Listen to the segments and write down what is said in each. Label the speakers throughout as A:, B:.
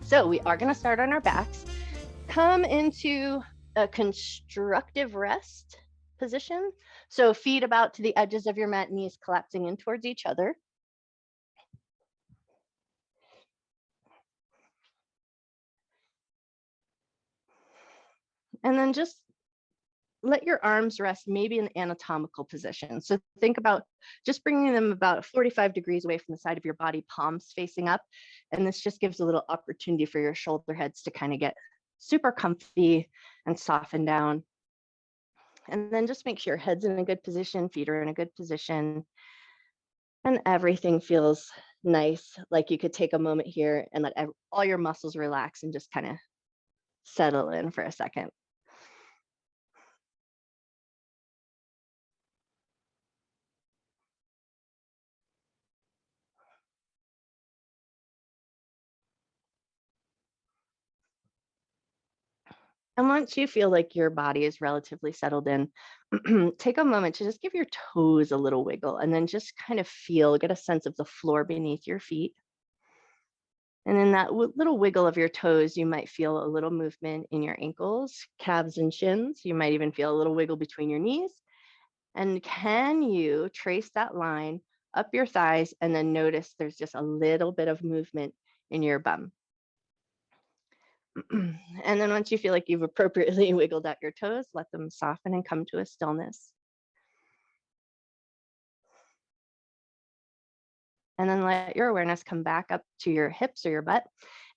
A: So we are going to start on our backs. Come into a constructive rest position. So feet about to the edges of your mat, knees collapsing in towards each other. And then just let your arms rest maybe in anatomical position. So think about just bringing them about 45 degrees away from the side of your body, palms facing up. And this just gives a little opportunity for your shoulder heads to kind of get super comfy and soften down. And then just make sure your head's in a good position, feet are in a good position, and everything feels nice. Like you could take a moment here and let all your muscles relax and just kind of settle in for a second. And once you feel like your body is relatively settled in, take a moment to just give your toes a little wiggle and then just kind of get a sense of the floor beneath your feet. And in that little wiggle of your toes, you might feel a little movement in your ankles, calves, and shins. You might even feel a little wiggle between your knees. And can you trace that line up your thighs and then notice there's just a little bit of movement in your bum? And then once you feel like you've appropriately wiggled out your toes, let them soften and come to a stillness. And then let your awareness come back up to your hips or your butt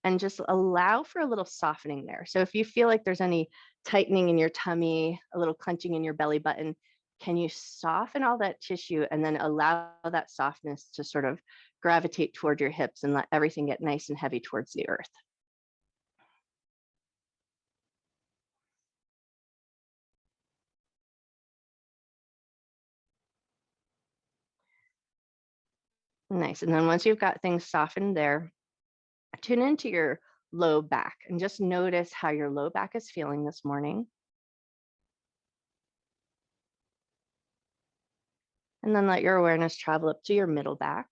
A: and just allow for a little softening there. So if you feel like there's any tightening in your tummy, a little clenching in your belly button, can you soften all that tissue and then allow that softness to sort of gravitate toward your hips and let everything get nice and heavy towards the earth? Nice. And then once you've got things softened there, tune into your low back and just notice how your low back is feeling this morning. And then let your awareness travel up to your middle back.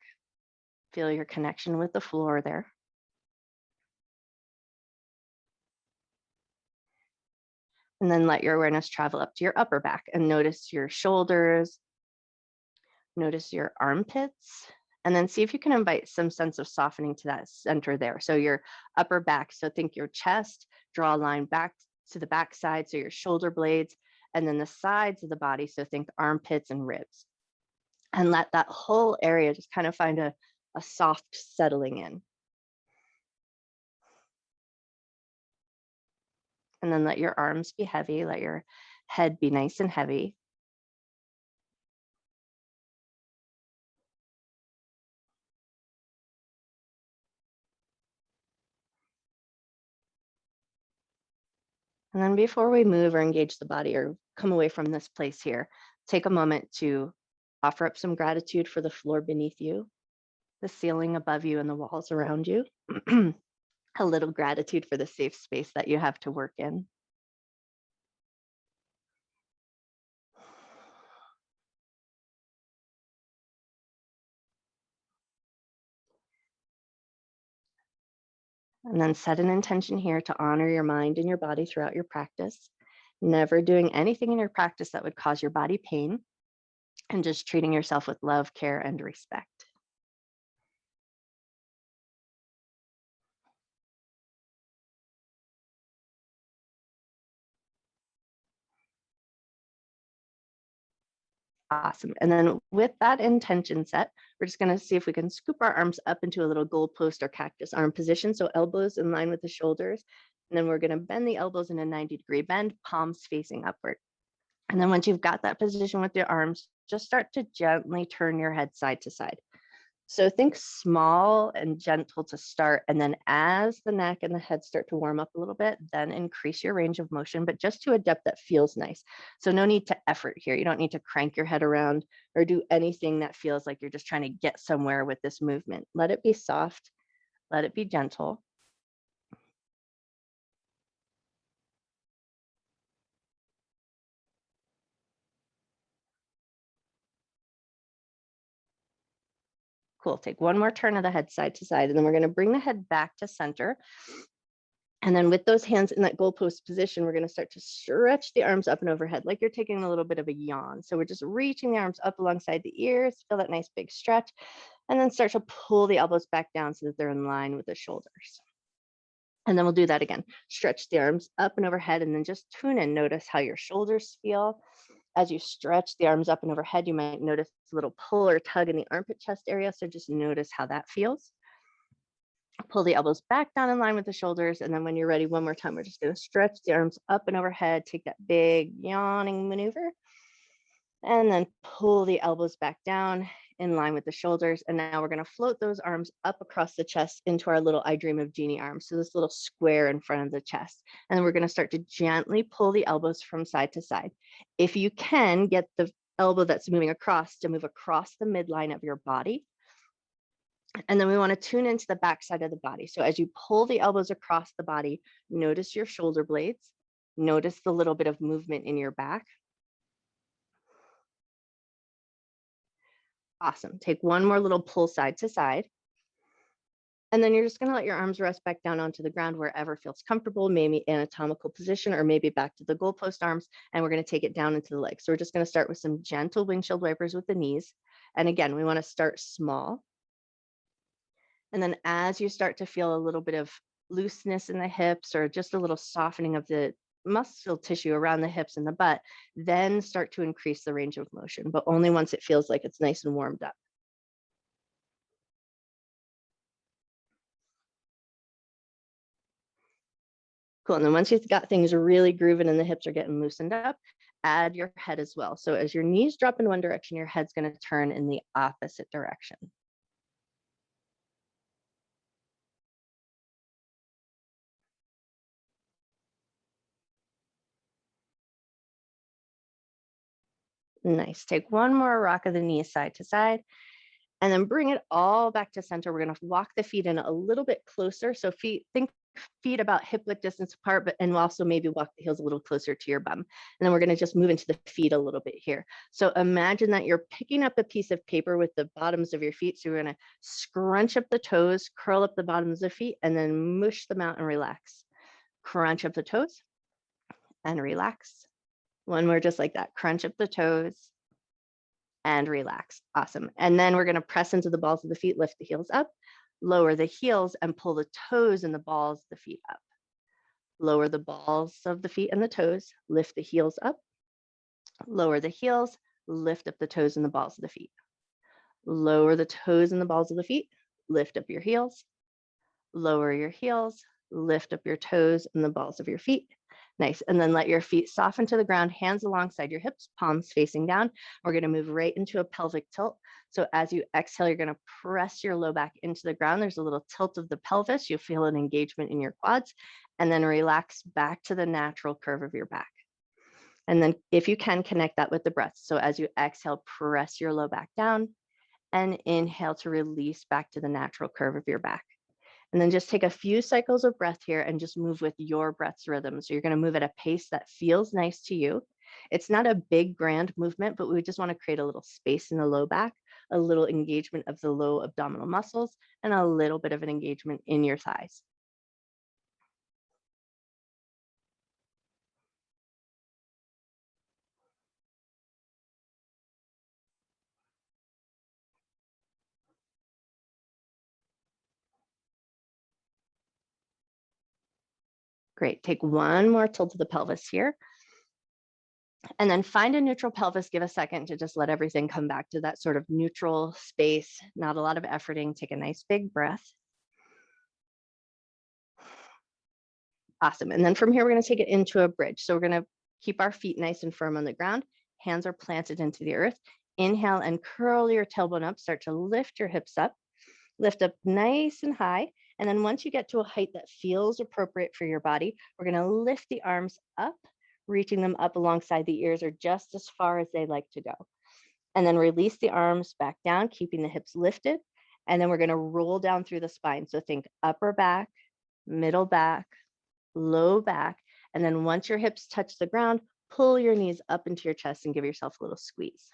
A: Feel your connection with the floor there. And then let your awareness travel up to your upper back and notice your shoulders, notice your armpits, and then see if you can invite some sense of softening to that center there. So your upper back, so think your chest, draw a line back to the back side, so your shoulder blades, and then the sides of the body, so think armpits and ribs. And let that whole area just kind of find a soft settling in. And then let your arms be heavy, let your head be nice and heavy. And then before we move or engage the body or come away from this place here, take a moment to offer up some gratitude for the floor beneath you, the ceiling above you, and the walls around you. A little gratitude for the safe space that you have to work in. And then set an intention here to honor your mind and your body throughout your practice, never doing anything in your practice that would cause your body pain, and just treating yourself with love, care, and respect. Awesome. And then with that intention set, we're just going to see if we can scoop our arms up into a little goalpost or cactus arm position. So elbows in line with the shoulders. And then we're going to bend the elbows in a 90-degree bend, palms facing upward. And then once you've got that position with your arms, just start to gently turn your head side to side. So think small and gentle to start. And then as the neck and the head start to warm up a little bit, then increase your range of motion, but just to a depth that feels nice. So no need to effort here. You don't need to crank your head around or do anything that feels like you're just trying to get somewhere with this movement. Let it be soft. Let it be gentle. Cool. Take one more turn of the head side to side, and then we're going to bring the head back to center. And then with those hands in that goalpost position, we're going to start to stretch the arms up and overhead, like you're taking a little bit of a yawn. So we're just reaching the arms up alongside the ears, feel that nice big stretch, and then start to pull the elbows back down so that they're in line with the shoulders. And then we'll do that again. Stretch the arms up and overhead, and then just tune in. Notice how your shoulders feel. As you stretch the arms up and overhead, you might notice a little pull or tug in the armpit chest area. So just notice how that feels. Pull the elbows back down in line with the shoulders. And then when you're ready, one more time, we're just going to stretch the arms up and overhead, take that big yawning maneuver, and then pull the elbows back down in line with the shoulders. And now we're going to float those arms up across the chest into our little I Dream of Jeannie arms. So this little square in front of the chest. And then we're going to start to gently pull the elbows from side to side. If you can, get the elbow that's moving across to move across the midline of your body. And then we want to tune into the back side of the body. So as you pull the elbows across the body, notice your shoulder blades. Notice the little bit of movement in your back. Awesome. Take one more little pull side to side. And then you're just going to let your arms rest back down onto the ground wherever feels comfortable, maybe anatomical position, or maybe back to the goalpost arms. And we're going to take it down into the legs. So we're just going to start with some gentle windshield wipers with the knees. And again, we want to start small. And then as you start to feel a little bit of looseness in the hips or just a little softening of the muscle tissue around the hips and the butt, then start to increase the range of motion, but only once it feels like it's nice and warmed up. Cool. And then once you've got things really grooving and the hips are getting loosened up, add your head as well. So as your knees drop in one direction, your head's going to turn in the opposite direction. Nice. Take one more rock of the knees side to side, and then bring it all back to center. We're going to walk the feet in a little bit closer. So think feet about hip width distance apart, but and also maybe walk the heels a little closer to your bum. And then we're going to just move into the feet a little bit here. So imagine that you're picking up a piece of paper with the bottoms of your feet. So you're going to scrunch up the toes, curl up the bottoms of the feet, and then mush them out and relax. Crunch up the toes and relax. One more just like that. Crunch up the toes and relax. Awesome. And then we're going to press into the balls of the feet, lift the heels up, lower the heels and pull the toes and the balls of the feet up. Lower the balls of the feet and the toes, lift the heels up, lower the heels, lift up the toes and the balls of the feet. Lower the toes and the balls of the feet, lift up your heels, lower your heels, lift up your toes and the balls of your feet. Nice. And then let your feet soften to the ground, hands alongside your hips, palms facing down. We're going to move right into a pelvic tilt. So as you exhale, you're going to press your low back into the ground. There's a little tilt of the pelvis. You'll feel an engagement in your quads, and then relax back to the natural curve of your back. And then if you can, connect that with the breath. So as you exhale, press your low back down and inhale to release back to the natural curve of your back. And then just take a few cycles of breath here and just move with your breath's rhythm. So you're going to move at a pace that feels nice to you. It's not a big grand movement, but we just want to create a little space in the low back, a little engagement of the low abdominal muscles, and a little bit of an engagement in your thighs. Great. Take one more tilt to the pelvis here. And then find a neutral pelvis. Give a second to just let everything come back to that sort of neutral space, not a lot of efforting. Take a nice big breath. Awesome. And then from here, we're going to take it into a bridge. So we're going to keep our feet nice and firm on the ground. Hands are planted into the earth. Inhale and curl your tailbone up. Start to lift your hips up. Lift up nice and high. And then once you get to a height that feels appropriate for your body, we're going to lift the arms up, reaching them up alongside the ears or just as far as they like to go. And then release the arms back down, keeping the hips lifted. And then we're going to roll down through the spine. So think upper back, middle back, low back. And then once your hips touch the ground, pull your knees up into your chest and give yourself a little squeeze.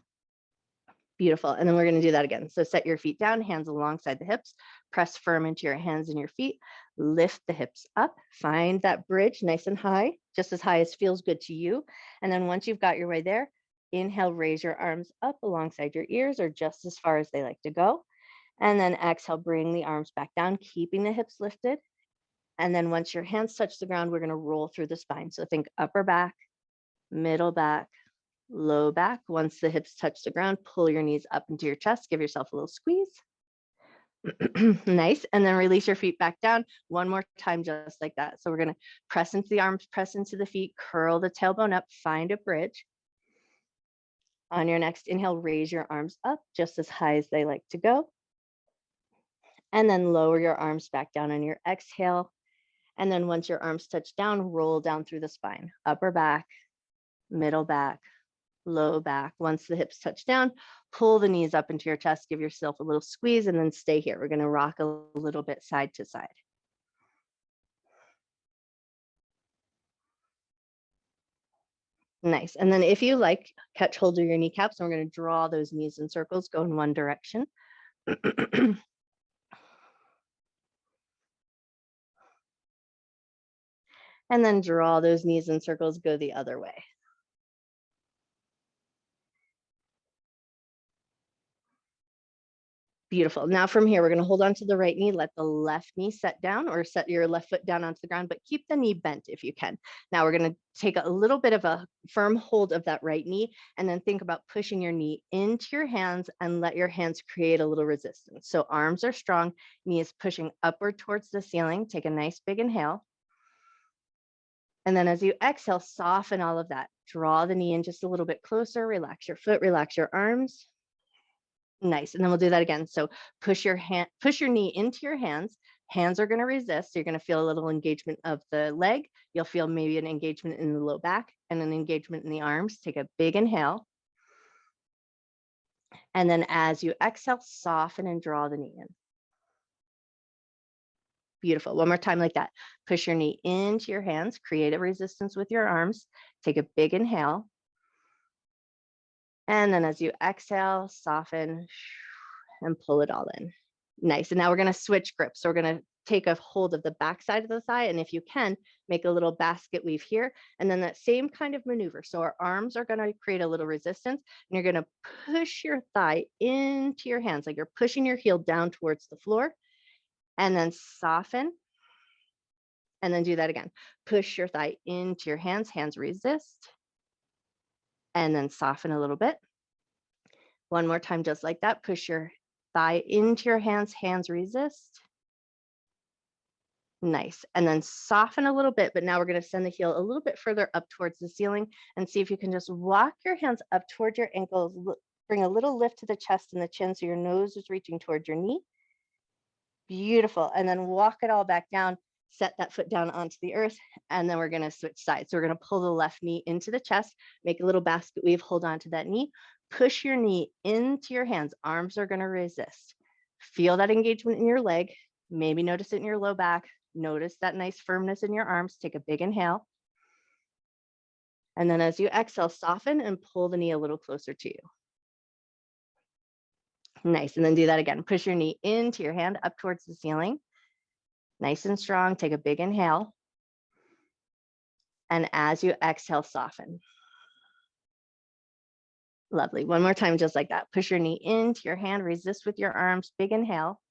A: Beautiful. And then we're going to do that again. So set your feet down, hands alongside the hips, press firm into your hands and your feet, lift the hips up, find that bridge nice and high, just as high as feels good to you. And then once you've got your way there, inhale, raise your arms up alongside your ears or just as far as they like to go. And then exhale, bring the arms back down, keeping the hips lifted. And then once your hands touch the ground, we're going to roll through the spine. So think upper back, middle back, low back. Once the hips touch the ground, pull your knees up into your chest, give yourself a little squeeze. Nice. And then release your feet back down one more time, just like that. So we're going to press into the arms, press into the feet, curl the tailbone up, find a bridge. On your next inhale, raise your arms up just as high as they like to go. And then lower your arms back down on your exhale. And then once your arms touch down, roll down through the spine, upper back, middle back, low back. Once the hips touch down, pull the knees up into your chest, give yourself a little squeeze, and then stay here. We're going to rock a little bit side to side. Nice. And then if you like, catch hold of your kneecaps, and we're going to draw those knees in circles, go in one direction. And then draw those knees in circles, go the other way. Beautiful. Now from here, we're going to hold on to the right knee, let the left knee set down or set your left foot down onto the ground, but keep the knee bent if you can. Now we're going to take a little bit of a firm hold of that right knee and then think about pushing your knee into your hands and let your hands create a little resistance. So arms are strong, knee is pushing upward towards the ceiling. Take a nice big inhale. And then as you exhale, soften all of that. Draw the knee in just a little bit closer, relax your foot, relax your arms. Nice. And then we'll do that again. So push your knee into your hands. Hands are going to resist. So you're going to feel a little engagement of the leg. You'll feel maybe an engagement in the low back and an engagement in the arms. Take a big inhale. And then as you exhale, soften and draw the knee in. Beautiful. One more time like that. Push your knee into your hands. Create a resistance with your arms. Take a big inhale. And then as you exhale, soften and pull it all in. Nice. And now we're going to switch grips. So we're going to take a hold of the back side of the thigh. And if you can, make a little basket weave here. And then that same kind of maneuver. So our arms are going to create a little resistance. And you're going to push your thigh into your hands, like you're pushing your heel down towards the floor. And then soften. And then do that again. Push your thigh into your hands. Hands resist. And then soften a little bit. One more time, just like that. Push your thigh into your hands. Hands resist. Nice. And then soften a little bit, but now we're going to send the heel a little bit further up towards the ceiling and see if you can just walk your hands up towards your ankles. Bring a little lift to the chest and the chin so your nose is reaching towards your knee. Beautiful. And then walk it all back down. Set that foot down onto the earth, and then we're going to switch sides. So we're going to pull the left knee into the chest, make a little basket weave, hold on to that knee, push your knee into your hands. Arms are going to resist. Feel that engagement in your leg. Maybe notice it in your low back. Notice that nice firmness in your arms. Take a big inhale. And then as you exhale, soften and pull the knee a little closer to you. Nice. And then do that again. Push your knee into your hand up towards the ceiling. Nice and strong. Take a big inhale. And as you exhale, soften. Lovely. One more time, just like that. Push your knee into your hand, resist with your arms, big inhale.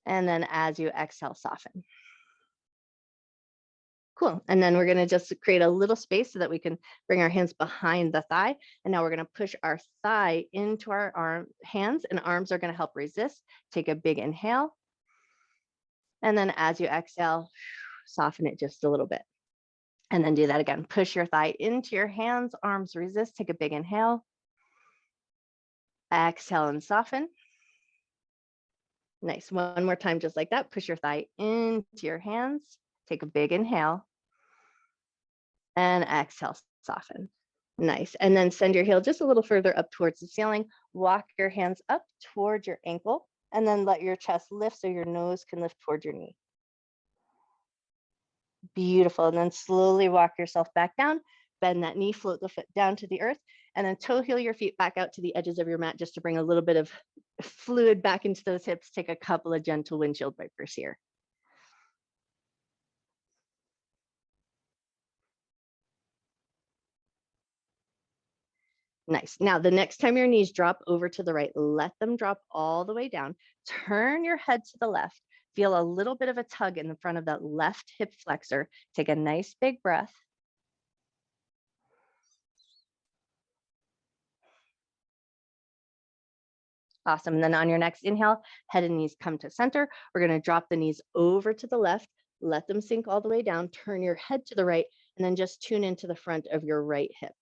A: And then as you exhale, soften. Cool. And then we're going to just create a little space so that we can bring our hands behind the thigh. And now we're going to push our thigh into our hands, and arms are going to help resist. Take a big inhale. And then as you exhale, soften it just a little bit. And then do that again. Push your thigh into your hands, arms resist. Take a big inhale. Exhale and soften. Nice. One more time, just like that. Push your thigh into your hands. Take a big inhale. And exhale, soften. Nice. And then send your heel just a little further up towards the ceiling. Walk your hands up towards your ankle, and then let your chest lift so your nose can lift towards your knee. Beautiful. And then slowly walk yourself back down. Bend that knee, float the foot down to the earth. and then toe heel your feet back out to the edges of your mat just to bring a little bit of fluid back into those hips. Take a couple of gentle windshield wipers here. Nice. Now, the next time your knees drop over to the right, let them drop all the way down. Turn your head to the left. Feel a little bit of a tug in the front of that left hip flexor. Take a nice big breath. Awesome. And then on your next inhale, head and knees come to center. We're going to drop the knees over to the left. Let them sink all the way down. Turn your head to the right, and then just tune into the front of your right hip.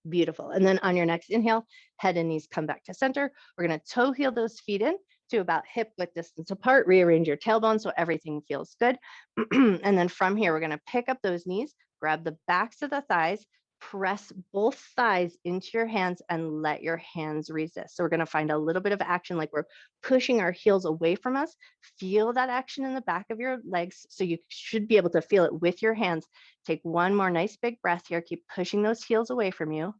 A: Beautiful. And then on your next inhale, head and knees come back to center. We're going to toe heel those feet in to about hip width distance apart. Rearrange your tailbone so everything feels good. And then from here, we're going to pick up those knees, grab the backs of the thighs, press both thighs into your hands and let your hands resist. So we're going to find a little bit of action like we're pushing our heels away from us. Feel that action in the back of your legs. So you should be able to feel it with your hands. Take one more nice big breath here. Keep pushing those heels away from you.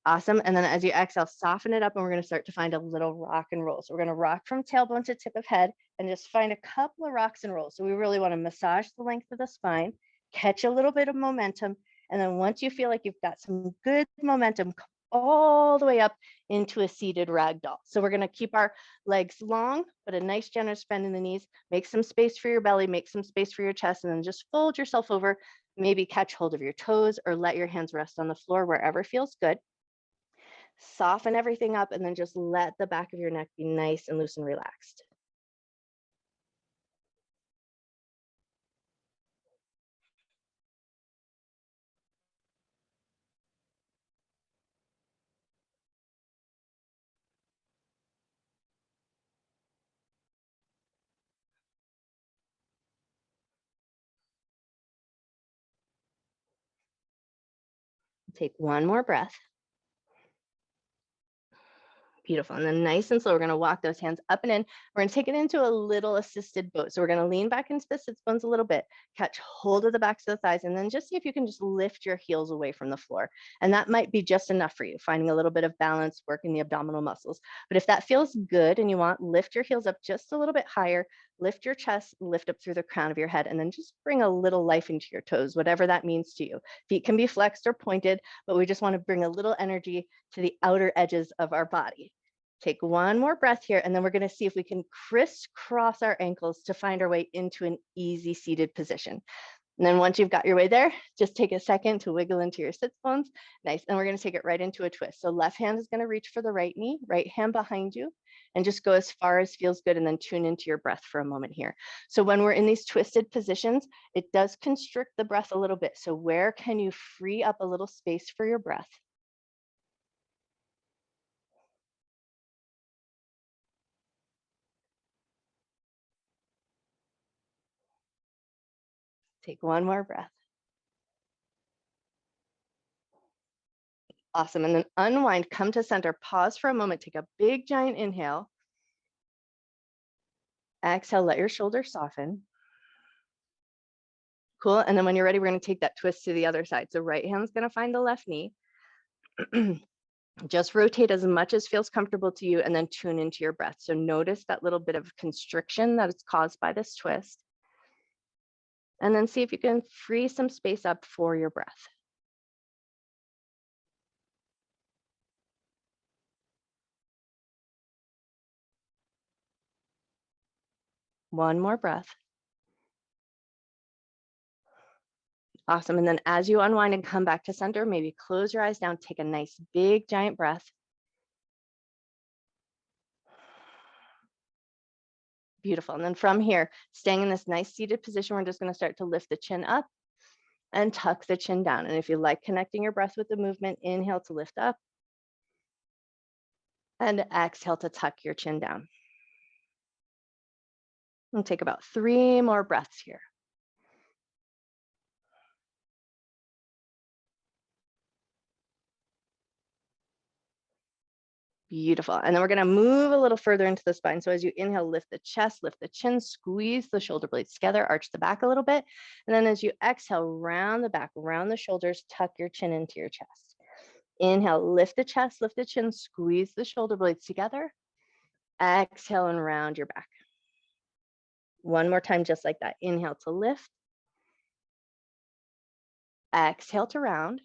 A: Awesome. And then as you exhale, soften it up and we're going to start to find a little rock and roll. So we're going to rock from tailbone to tip of head and just find a couple of rocks and rolls. So we really want to massage the length of the spine, catch a little bit of momentum. And then once you feel like you've got some good momentum, come all the way up into a seated ragdoll. So we're going to keep our legs long, but a nice generous bend in the knees. Make some space for your belly, make some space for your chest, and then just fold yourself over. Maybe catch hold of your toes or let your hands rest on the floor wherever feels good. Soften everything up and then just let the back of your neck be nice and loose and relaxed. Take one more breath. Beautiful. And then nice and slow, we're going to walk those hands up and in. We're going to take it into a little assisted boat. So we're going to lean back into the sits bones a little bit, catch hold of the backs of the thighs, and then just see if you can just lift your heels away from the floor. And that might be just enough for you, finding a little bit of balance, working the abdominal muscles. But if that feels good and you want, lift your heels up just a little bit higher, lift your chest, lift up through the crown of your head, and then just bring a little life into your toes, whatever that means to you. Feet can be flexed or pointed, but we just want to bring a little energy to the outer edges of our body. Take one more breath here, and then we're going to see if we can crisscross our ankles to find our way into an easy seated position. And then once you've got your way there, just take a second to wiggle into your sits bones. Nice. And we're going to take it right into a twist. So left hand is going to reach for the right knee, right hand behind you, and just go as far as feels good and then tune into your breath for a moment here. So when we're in these twisted positions, it does constrict the breath a little bit. So where can you free up a little space for your breath? Take one more breath. Awesome. And then unwind, come to center, pause for a moment, take a big giant inhale. Exhale, let your shoulders soften. Cool. And then when you're ready, we're going to take that twist to the other side. So right hand's going to find the left knee. Just rotate as much as feels comfortable to you and then tune into your breath. So notice that little bit of constriction that is caused by this twist. And then see if you can free some space up for your breath. One more breath. Awesome. And then as you unwind and come back to center, maybe close your eyes down, take a nice big giant breath. Beautiful. And then from here, staying in this nice seated position, we're just going to start to lift the chin up and tuck the chin down. And if you like connecting your breath with the movement, inhale to lift up and exhale to tuck your chin down. And take about 3 more breaths here. Beautiful. And then we're going to move a little further into the spine. So as you inhale, lift the chest, lift the chin, squeeze the shoulder blades together, arch the back a little bit. And then as you exhale, round the back, round the shoulders, tuck your chin into your chest. Inhale, lift the chest, lift the chin, squeeze the shoulder blades together. Exhale and round your back. One more time, just like that. Inhale to lift. Exhale to round.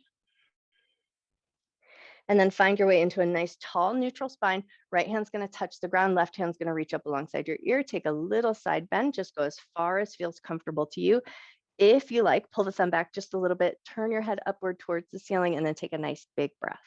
A: And then find your way into a nice tall neutral spine. Right hand's going to touch the ground, left hand's going to reach up alongside your ear. Take a little side bend, just go as far as feels comfortable to you. If you like, pull the thumb back just a little bit, turn your head upward towards the ceiling, and then take a nice big breath.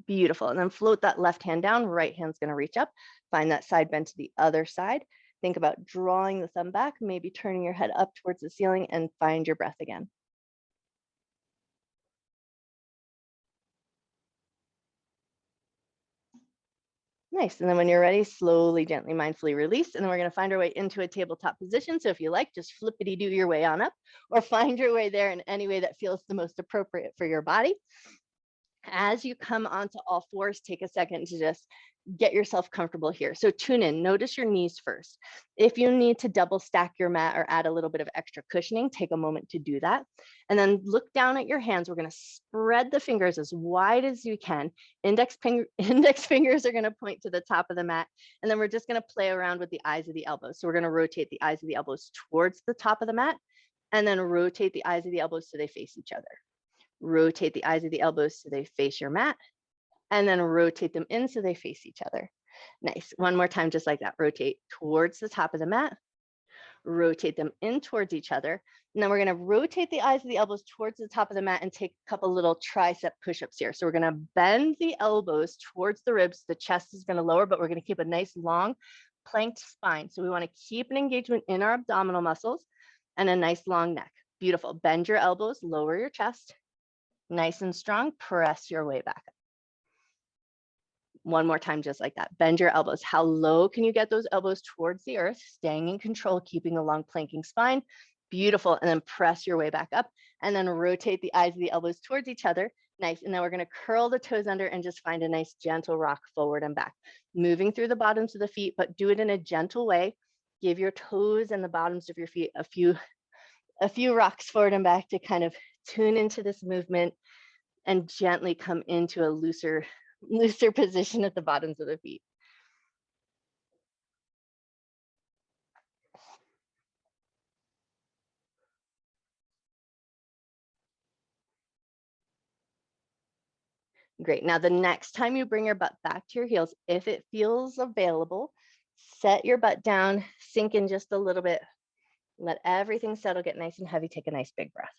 A: Beautiful. And then float that left hand down, right hand's going to reach up. Find that side bend to the other side. Think about drawing the thumb back, maybe turning your head up towards the ceiling, and find your breath again. Nice. And then when you're ready, slowly, gently, mindfully release. And then we're going to find our way into a tabletop position. So if you like, just flippity do your way on up, or find your way there in any way that feels the most appropriate for your body. As you come onto all fours, take a second to just get yourself comfortable here. So tune in, notice your knees first. If you need to double stack your mat or add a little bit of extra cushioning, take a moment to do that. And then look down at your hands. We're going to spread the fingers as wide as you can. Index fingers are going to point to the top of the mat. And then we're just going to play around with the eyes of the elbows. So we're going to rotate the eyes of the elbows towards the top of the mat, and then rotate the eyes of the elbows so they face each other. Rotate the eyes of the elbows so they face your mat, and then rotate them in so they face each other. Nice. One more time, just like that. Rotate towards the top of the mat, rotate them in towards each other. And then we're going to rotate the eyes of the elbows towards the top of the mat and take a couple little tricep push-ups here. So we're going to bend the elbows towards the ribs. The chest is going to lower, but we're going to keep a nice long planked spine. So we want to keep an engagement in our abdominal muscles and a nice long neck. Beautiful. Bend your elbows, lower your chest. Nice and strong, press your way back up. One more time, just like that. Bend your elbows. How low can you get those elbows towards the earth? Staying in control, keeping a long planking spine. Beautiful. And then press your way back up, and then rotate the eyes of the elbows towards each other. Nice. And then we're going to curl the toes under and just find a nice gentle rock forward and back. Moving through the bottoms of the feet, but do it in a gentle way. Give your toes and the bottoms of your feet a few rocks forward and back to kind of tune into this movement and gently come into a looser position at the bottoms of the feet. Great. Now, the next time you bring your butt back to your heels, if it feels available, set your butt down, sink in just a little bit, let everything settle, get nice and heavy, take a nice big breath.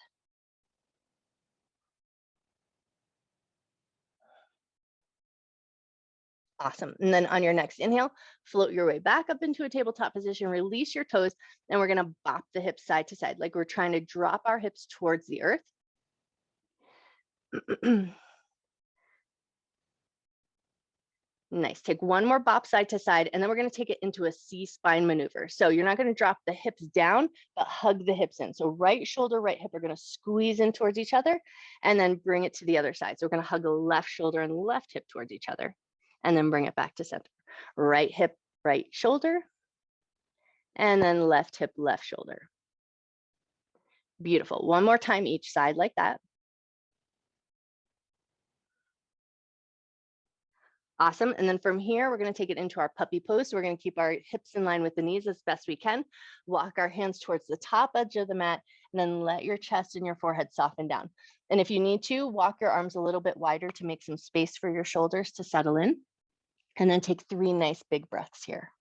A: Awesome. And then on your next inhale, float your way back up into a tabletop position, release your toes, and we're going to bop the hips side to side, like we're trying to drop our hips towards the earth. Nice. Take one more bop side to side, and then we're going to take it into a C-spine maneuver. So you're not going to drop the hips down, but hug the hips in. So right shoulder, right hip are going to squeeze in towards each other, and then bring it to the other side. So we're going to hug the left shoulder and left hip towards each other, and then bring it back to center. Right hip, right shoulder, and then left hip, left shoulder. Beautiful. One more time each side like that. Awesome. And then from here, we're going to take it into our puppy pose. So we're going to keep our hips in line with the knees as best we can. Walk our hands towards the top edge of the mat, and then let your chest and your forehead soften down. And if you need to, walk your arms a little bit wider to make some space for your shoulders to settle in. And then take 3 nice big breaths here.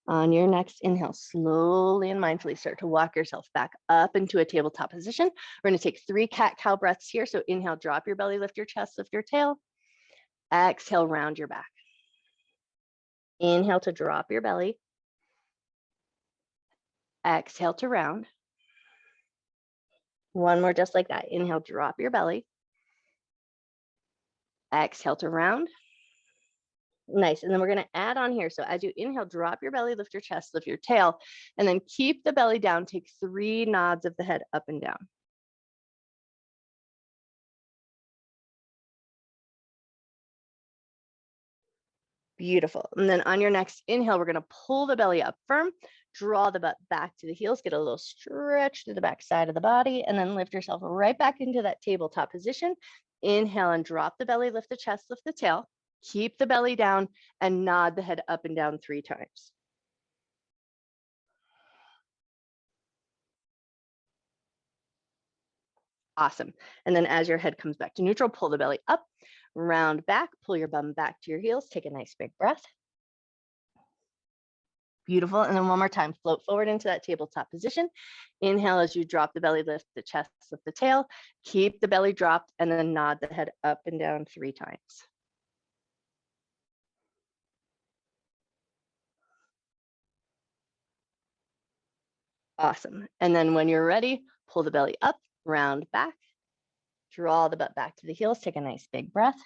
A: On your next inhale, slowly and mindfully start to walk yourself back up into a tabletop position. We're going to take 3 cat-cow breaths here. So inhale, drop your belly, lift your chest, lift your tail. Exhale, round your back. Inhale to drop your belly. Exhale to round. One more just like that. Inhale, drop your belly. Exhale to round. Nice. And then we're going to add on here. So as you inhale, drop your belly, lift your chest, lift your tail, and then keep the belly down. Take 3 nods of the head up and down. Beautiful. And then on your next inhale, we're going to pull the belly up firm, draw the butt back to the heels, get a little stretch to the back side of the body, and then lift yourself right back into that tabletop position. Inhale and drop the belly, lift the chest, lift the tail, keep the belly down, and nod the head up and down 3 times. Awesome. And then as your head comes back to neutral, pull the belly up, round back, pull your bum back to your heels, take a nice big breath. Beautiful. And then one more time, float forward into that tabletop position. Inhale as you drop the belly, lift the chest, lift the tail, keep the belly dropped, and then nod the head up and down 3 times. Awesome. And then when you're ready, pull the belly up, round back, draw the butt back to the heels, take a nice big breath.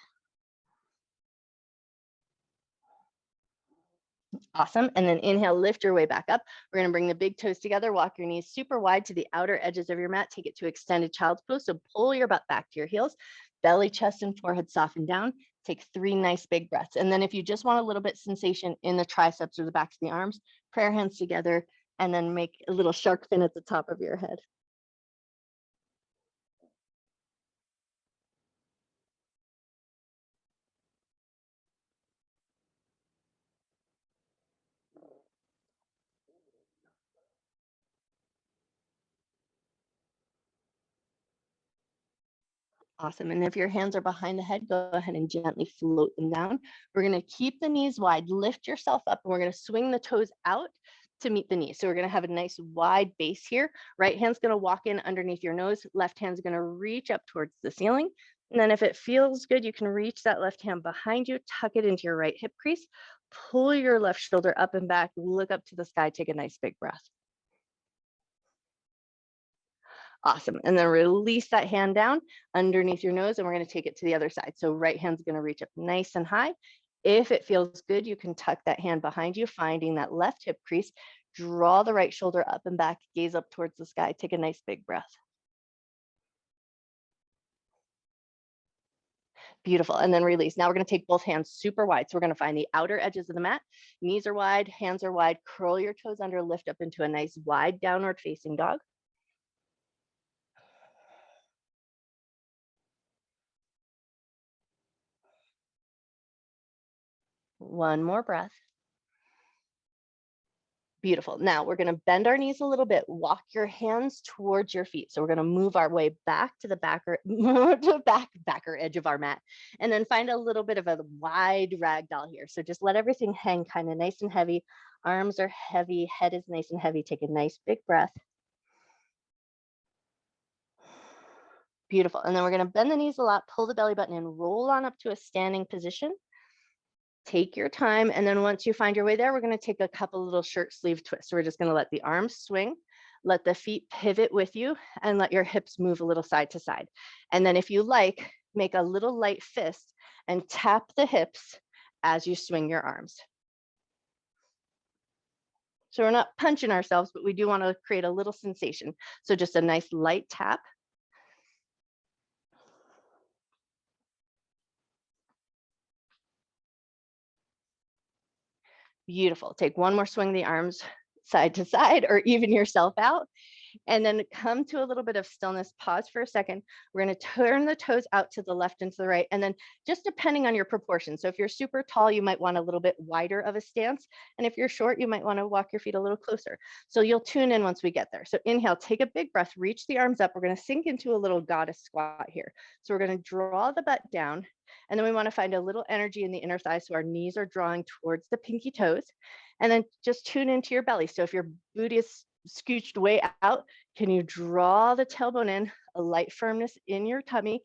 A: Awesome. And then inhale, lift your way back up. We're going to bring the big toes together, walk your knees super wide to the outer edges of your mat, take it to extended child's pose. So pull your butt back to your heels, belly, chest, and forehead soften down. Take 3 nice big breaths. And then if you just want a little bit sensation in the triceps or the backs of the arms, prayer hands together, and then make a little shark fin at the top of your head. Awesome. And if your hands are behind the head, go ahead and gently float them down. We're going to keep the knees wide, lift yourself up, and we're going to swing the toes out to meet the knees. So we're going to have a nice wide base here. Right hand's going to walk in underneath your nose. Left hand's going to reach up towards the ceiling. And then if it feels good, you can reach that left hand behind you, tuck it into your right hip crease, pull your left shoulder up and back, look up to the sky, take a nice big breath. Awesome. And then release that hand down underneath your nose, and we're going to take it to the other side. So right hand's going to reach up nice and high. If it feels good, you can tuck that hand behind you, finding that left hip crease. Draw the right shoulder up and back, gaze up towards the sky. Take a nice big breath. Beautiful. And then release. Now we're going to take both hands super wide. So we're going to find the outer edges of the mat. Knees are wide, hands are wide. Curl your toes under, lift up into a nice wide downward facing dog. One more breath. Beautiful. Now we're going to bend our knees a little bit, walk your hands towards your feet. So we're going to move our way back to the backer, to backer edge of our mat, and then find a little bit of a wide ragdoll here. So just let everything hang kind of nice and heavy. Arms are heavy, head is nice and heavy. Take a nice big breath. Beautiful. And then we're going to bend the knees a lot, pull the belly button in, roll on up to a standing position. Take your time. And then once you find your way there, we're going to take a couple little shirt sleeve twists. So we're just going to let the arms swing, let the feet pivot with you, and let your hips move a little side to side. And then if you like, make a little light fist and tap the hips as you swing your arms. So we're not punching ourselves, but we do want to create a little sensation. So just a nice light tap. Beautiful. Take one more swing the arms side to side, or even yourself out. And then come to a little bit of stillness, pause for a second. We're going to turn the toes out to the left and to the right. And then just depending on your proportion. So if you're super tall, you might want a little bit wider of a stance. And if you're short, you might want to walk your feet a little closer. So you'll tune in once we get there. So inhale, take a big breath, reach the arms up. We're going to sink into a little goddess squat here. So we're going to draw the butt down. And then we want to find a little energy in the inner thighs. So our knees are drawing towards the pinky toes. And then just tune into your belly. So if your booty is scooched way out, can you draw the tailbone in, a light firmness in your tummy,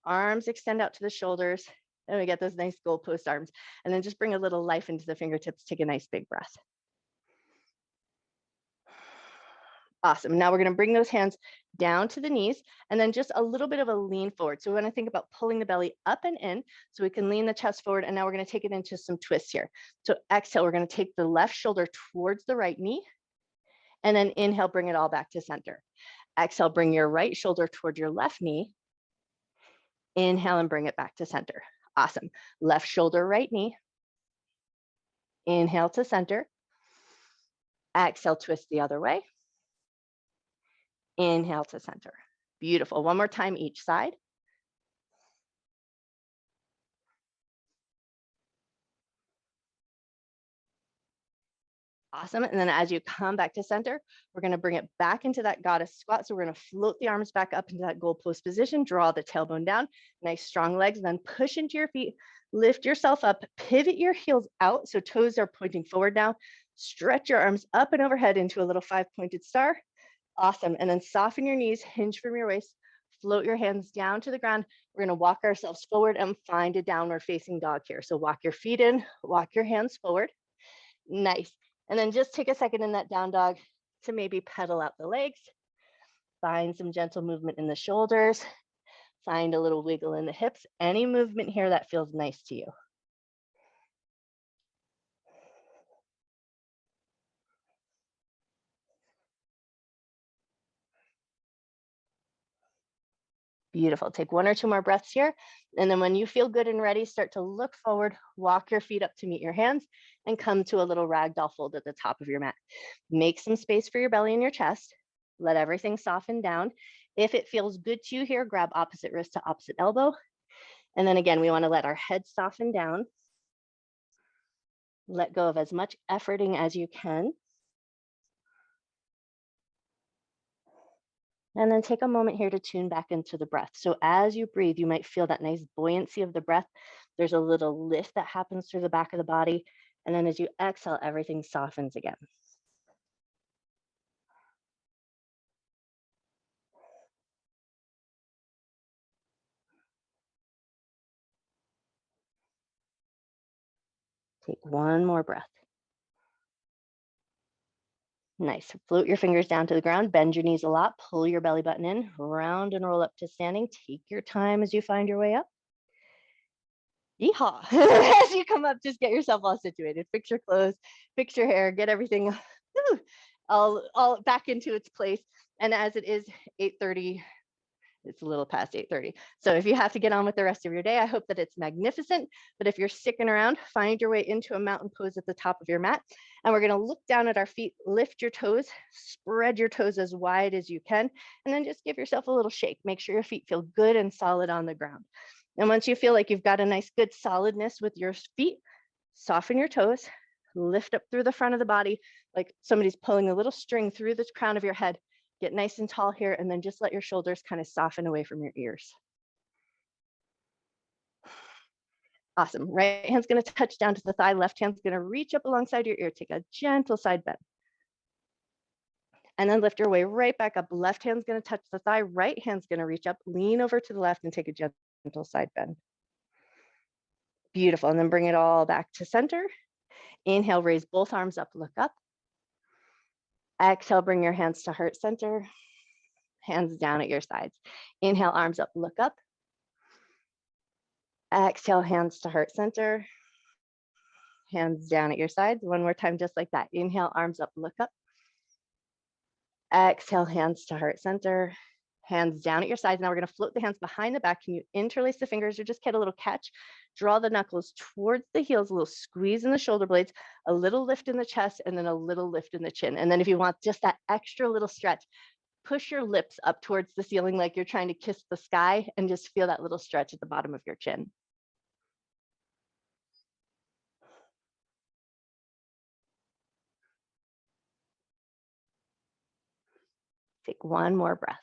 A: arms extend out to the shoulders, and we get those nice goalpost arms. And then just bring a little life into the fingertips, take a nice big breath. Awesome. Now we're going to bring those hands down to the knees and then just a little bit of a lean forward. So we want to think about pulling the belly up and in so we can lean the chest forward. And now we're going to take it into some twists here. So exhale, we're going to take the left shoulder towards the right knee and then inhale, bring it all back to center. Exhale, bring your right shoulder toward your left knee. Inhale and bring it back to center. Awesome. Left shoulder, right knee. Inhale to center. Exhale, twist the other way. Inhale to center. Beautiful. One more time each side. Awesome. And then as you come back to center, we're going to bring it back into that goddess squat. So we're going to float the arms back up into that goal post position, draw the tailbone down, nice strong legs, and then push into your feet, lift yourself up, pivot your heels out. So toes are pointing forward now. Stretch your arms up and overhead into a little 5-pointed star. Awesome. And then soften your knees, hinge from your waist, float your hands down to the ground. We're going to walk ourselves forward and find a downward facing dog here. So walk your feet in, walk your hands forward. Nice. And then just take a second in that down dog to maybe pedal out the legs. Find some gentle movement in the shoulders. Find a little wiggle in the hips. Any movement here that feels nice to you. Beautiful. Take 1 or 2 more breaths here. And then when you feel good and ready, start to look forward, walk your feet up to meet your hands, and come to a little ragdoll fold at the top of your mat. Make some space for your belly and your chest. Let everything soften down. If it feels good to you here, grab opposite wrist to opposite elbow. And then again, we want to let our head soften down. Let go of as much efforting as you can. And then take a moment here to tune back into the breath. So as you breathe, you might feel that nice buoyancy of the breath. There's a little lift that happens through the back of the body. And then as you exhale, everything softens again. Take 1 more breath. Nice. Float your fingers down to the ground, bend your knees a lot, pull your belly button in, round and roll up to standing. Take your time as you find your way up. Yeehaw. As you come up, just get yourself all situated. Fix your clothes, fix your hair, get everything all back into its place. And as it is 8:30, it's a little past 8:30. So if you have to get on with the rest of your day, I hope that it's magnificent. But if you're sticking around, find your way into a mountain pose at the top of your mat. And we're going to look down at our feet, lift your toes, spread your toes as wide as you can, and then just give yourself a little shake. Make sure your feet feel good and solid on the ground. And once you feel like you've got a nice good solidness with your feet, soften your toes, lift up through the front of the body, like somebody's pulling a little string through the crown of your head. Get nice and tall here, and then just let your shoulders kind of soften away from your ears. Awesome. Right hand's going to touch down to the thigh. Left hand's going to reach up alongside your ear. Take a gentle side bend. And then lift your way right back up. Left hand's going to touch the thigh. Right hand's going to reach up, lean over to the left, and take a gentle side bend. Beautiful. And then bring it all back to center. Inhale, raise both arms up, look up. Exhale, bring your hands to heart center. Hands down at your sides. Inhale, arms up, look up. Exhale, hands to heart center. Hands down at your sides. One more time, just like that. Inhale, arms up, look up. Exhale, hands to heart center. Hands down at your sides. Now we're going to float the hands behind the back. Can you interlace the fingers or just get a little catch? Draw the knuckles towards the heels, a little squeeze in the shoulder blades, a little lift in the chest, and then a little lift in the chin. And then if you want just that extra little stretch, push your lips up towards the ceiling like you're trying to kiss the sky, and just feel that little stretch at the bottom of your chin. Take 1 more breath.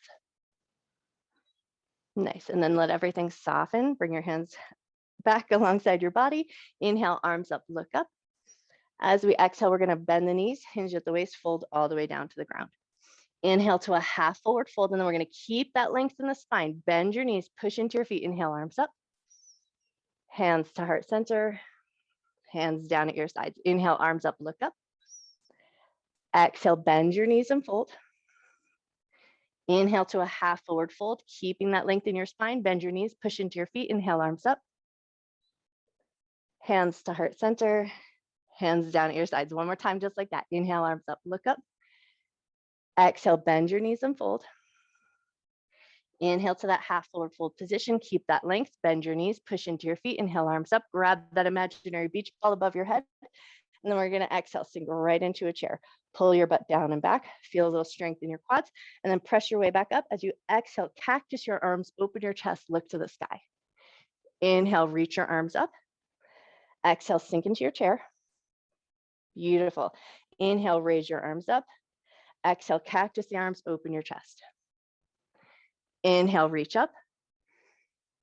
A: Nice. And then let everything soften. Bring your hands back alongside your body. Inhale, arms up, look up. As we exhale, we're going to bend the knees, hinge at the waist, fold all the way down to the ground. Inhale to a half forward fold, and then we're going to keep that length in the spine. Bend your knees, push into your feet. Inhale, arms up. Hands to heart center. Hands down at your sides. Inhale, arms up, look up. Exhale, bend your knees and fold. Inhale to a half forward fold, keeping that length in your spine. Bend your knees, push into your feet. Inhale, arms up. Hands to heart center, hands down at your sides. One more time, just like that. Inhale, arms up, look up. Exhale, bend your knees and fold. Inhale to that half forward fold position. Keep that length, bend your knees, push into your feet. Inhale, arms up, grab that imaginary beach ball above your head. And then we're gonna exhale, sink right into a chair. Pull your butt down and back, feel a little strength in your quads, and then press your way back up. As you exhale, cactus your arms, open your chest, look to the sky. Inhale, reach your arms up. Exhale, sink into your chair. Beautiful. Inhale, raise your arms up. Exhale, cactus the arms, open your chest. Inhale, reach up.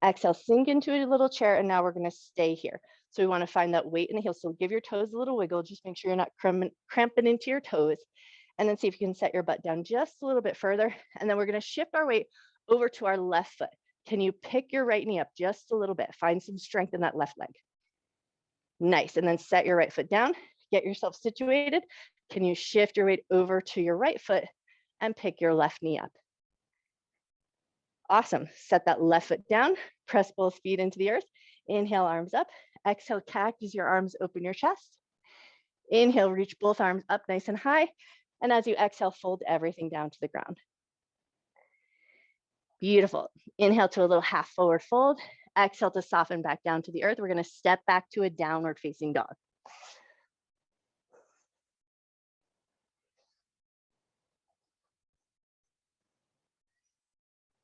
A: Exhale, sink into a little chair, and now we're gonna stay here. So we wanna find that weight in the heels. So give your toes a little wiggle, just make sure you're not cramping into your toes. And then see if you can set your butt down just a little bit further. And then we're gonna shift our weight over to our left foot. Can you pick your right knee up just a little bit? Find some strength in that left leg. Nice, and then set your right foot down, get yourself situated. Can you shift your weight over to your right foot and pick your left knee up? Awesome, set that left foot down, press both feet into the earth. Inhale, arms up. Exhale, cactus your arms, open your chest. Inhale, reach both arms up nice and high. And as you exhale, fold everything down to the ground. Beautiful. Inhale to a little half forward fold. Exhale to soften back down to the earth. We're gonna step back to a downward facing dog.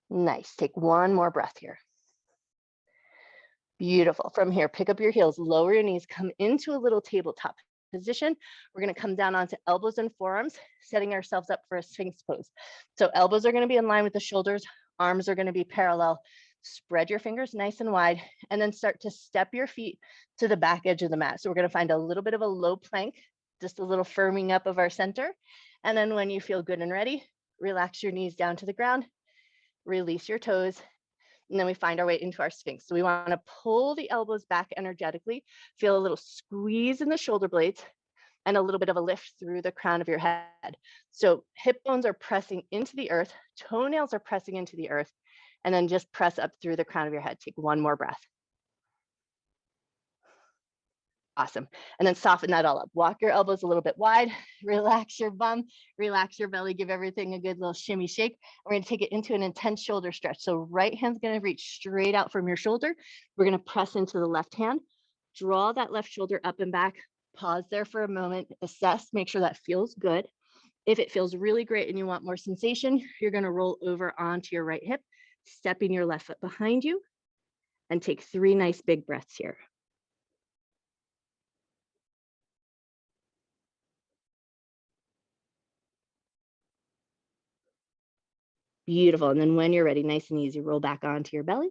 A: Nice, take one more breath here. Beautiful. From here, pick up your heels, lower your knees, come into a little tabletop position. We're gonna come down onto elbows and forearms, setting ourselves up for a Sphinx pose. So elbows are gonna be in line with the shoulders, arms are gonna be parallel. Spread your fingers nice and wide, and then start to step your feet to the back edge of the mat. So we're gonna find a little bit of a low plank, just a little firming up of our center. And then when you feel good and ready, relax your knees down to the ground, release your toes, and then we find our way into our Sphinx. So we want to pull the elbows back energetically, feel a little squeeze in the shoulder blades, and a little bit of a lift through the crown of your head. So hip bones are pressing into the earth, toenails are pressing into the earth, and then just press up through the crown of your head. Take one more breath. Awesome. And then soften that all up. Walk your elbows a little bit wide, relax your bum, relax your belly, give everything a good little shimmy shake. We're going to take it into an intense shoulder stretch. So right hand's going to reach straight out from your shoulder. We're going to press into the left hand, draw that left shoulder up and back, pause there for a moment, assess, make sure that feels good. If it feels really great and you want more sensation, you're going to roll over onto your right hip, stepping your left foot behind you, and take 3 nice big breaths here. Beautiful. And then when you're ready, nice and easy, roll back onto your belly.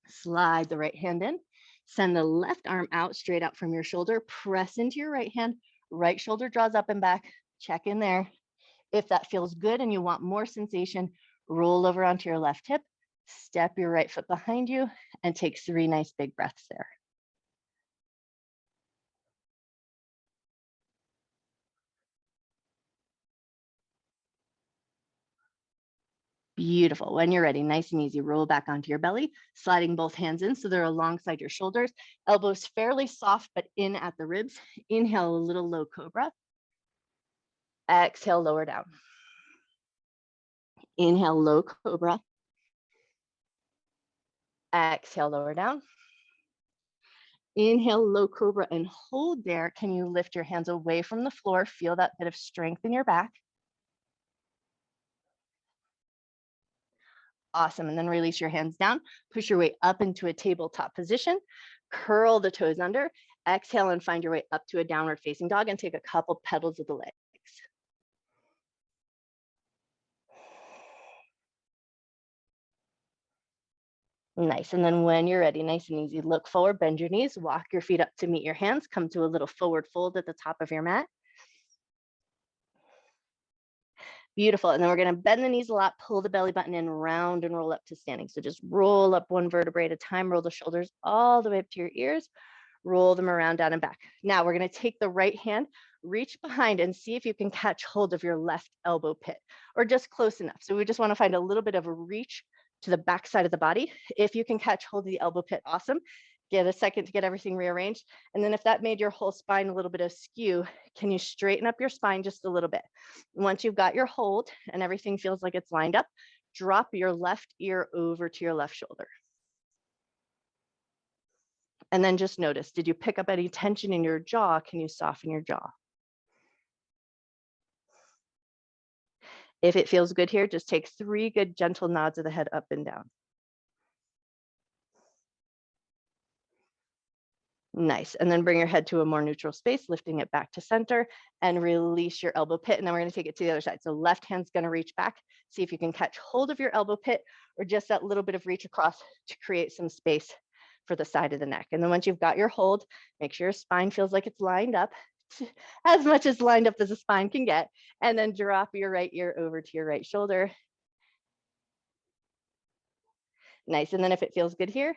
A: Slide the right hand in. Send the left arm out, straight out from your shoulder. Press into your right hand. Right shoulder draws up and back. Check in there. If that feels good and you want more sensation, roll over onto your left hip. Step your right foot behind you and take 3 nice big breaths there. Beautiful. When you're ready, nice and easy, roll back onto your belly, sliding both hands in so they're alongside your shoulders. Elbows fairly soft, but in at the ribs. Inhale, a little low cobra. Exhale, lower down. Inhale, low cobra. Exhale, lower down. Inhale, low cobra, and hold there. Can you lift your hands away from the floor? Feel that bit of strength in your back. Awesome. And then release your hands down. Push your way up into a tabletop position. Curl the toes under. Exhale and find your way up to a downward facing dog and take a couple pedals of the legs. Nice. And then when you're ready, nice and easy, look forward, bend your knees, walk your feet up to meet your hands, come to a little forward fold at the top of your mat. Beautiful. And then we're going to bend the knees a lot, pull the belly button in, round and roll up to standing. So just roll up one vertebrae at a time, roll the shoulders all the way up to your ears, roll them around, down and back. Now we're going to take the right hand, reach behind and see if you can catch hold of your left elbow pit or just close enough. So we just want to find a little bit of a reach to the back side of the body. If you can catch hold of the elbow pit, awesome. Get a second to get everything rearranged. And then if that made your whole spine a little bit askew, can you straighten up your spine just a little bit? Once you've got your hold and everything feels like it's lined up, drop your left ear over to your left shoulder. And then just notice, did you pick up any tension in your jaw? Can you soften your jaw? If it feels good here, just take 3 good gentle nods of the head up and down. Nice. And then bring your head to a more neutral space, lifting it back to center and release your elbow pit. And then we're going to take it to the other side. So left hand's going to reach back. See if you can catch hold of your elbow pit or just that little bit of reach across to create some space for the side of the neck. And then once you've got your hold, make sure your spine feels like it's lined up, as much as lined up as a spine can get. And then drop your right ear over to your right shoulder. Nice. And then if it feels good here,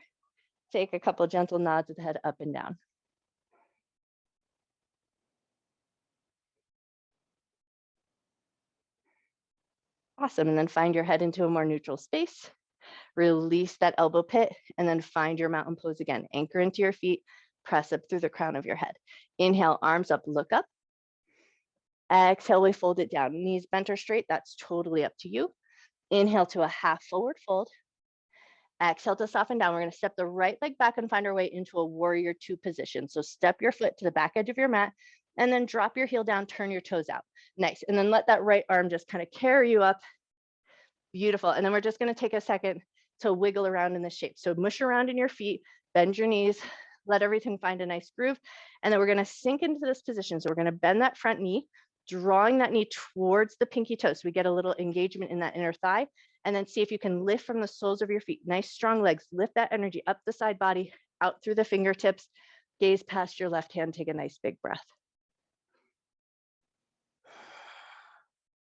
A: take a couple gentle nods of the head up and down. Awesome. And then find your head into a more neutral space. Release that elbow pit and then find your mountain pose again. Anchor into your feet, press up through the crown of your head. Inhale, arms up, look up. Exhale, we fold it down. Knees bent or straight, that's totally up to you. Inhale to a half forward fold. Exhale to soften down. We're going to step the right leg back and find our way into a warrior 2 position. So step your foot to the back edge of your mat and then drop your heel down, turn your toes out. Nice. And then let that right arm just kind of carry you up. Beautiful. And then we're just going to take a second to wiggle around in this shape. So mush around in your feet, bend your knees, let everything find a nice groove. And then we're going to sink into this position. So we're going to bend that front knee, drawing that knee towards the pinky toe. So we get a little engagement in that inner thigh. And then see if you can lift from the soles of your feet. Nice, strong legs. Lift that energy up the side body, out through the fingertips. Gaze past your left hand. Take a nice big breath.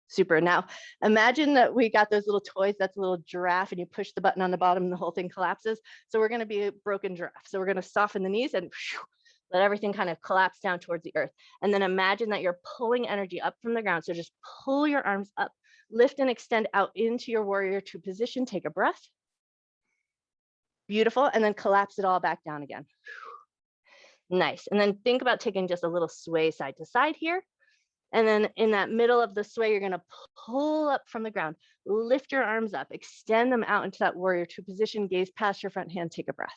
A: Super. Now, imagine that we got those little toys. That's a little giraffe, and you push the button on the bottom, and the whole thing collapses. So we're going to be a broken giraffe. So we're going to soften the knees and let everything kind of collapse down towards the earth. And then imagine that you're pulling energy up from the ground. So just pull your arms up. Lift and extend out into your warrior 2 position. Take a breath. Beautiful. And then collapse it all back down again. Nice. And then think about taking just a little sway side to side here. And then in that middle of the sway, you're going to pull up from the ground. Lift your arms up. Extend them out into that warrior 2 position. Gaze past your front hand. Take a breath.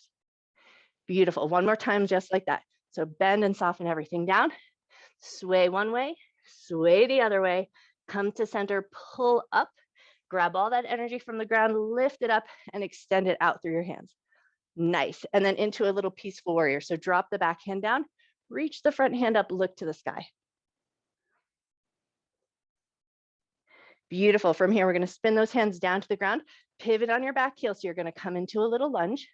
A: Beautiful. One more time, just like that. So bend and soften everything down. Sway one way. Sway the other way. Come to center, pull up, grab all that energy from the ground, lift it up and extend it out through your hands. Nice. And then into a little peaceful warrior. So drop the back hand down, reach the front hand up, look to the sky. Beautiful. From here, we're going to spin those hands down to the ground, pivot on your back heel. So you're going to come into a little lunge.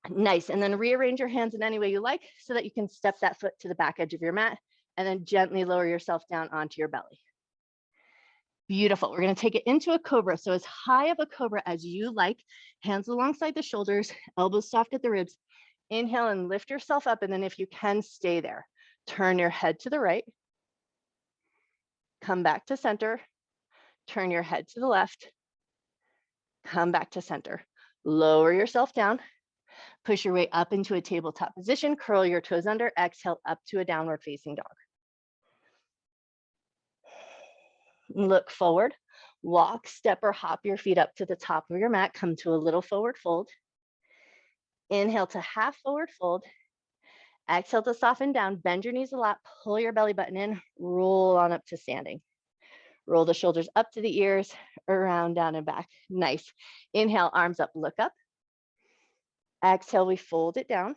A: Nice. And then rearrange your hands in any way you like so that you can step that foot to the back edge of your mat. And then gently lower yourself down onto your belly. Beautiful. We're going to take it into a cobra. So as high of a cobra as you like, hands alongside the shoulders, elbows soft at the ribs. Inhale and lift yourself up. And then if you can, stay there. Turn your head to the right. Come back to center. Turn your head to the left. Come back to center. Lower yourself down. Push your way up into a tabletop position. Curl your toes under. Exhale up to a downward facing dog. Look forward, walk, step, or hop your feet up to the top of your mat. Come to a little forward fold. Inhale to half forward fold. Exhale to soften down, bend your knees a lot, pull your belly button in, roll on up to standing. Roll the shoulders up to the ears, around, down, and back. Nice. Inhale, arms up, look up. Exhale, we fold it down.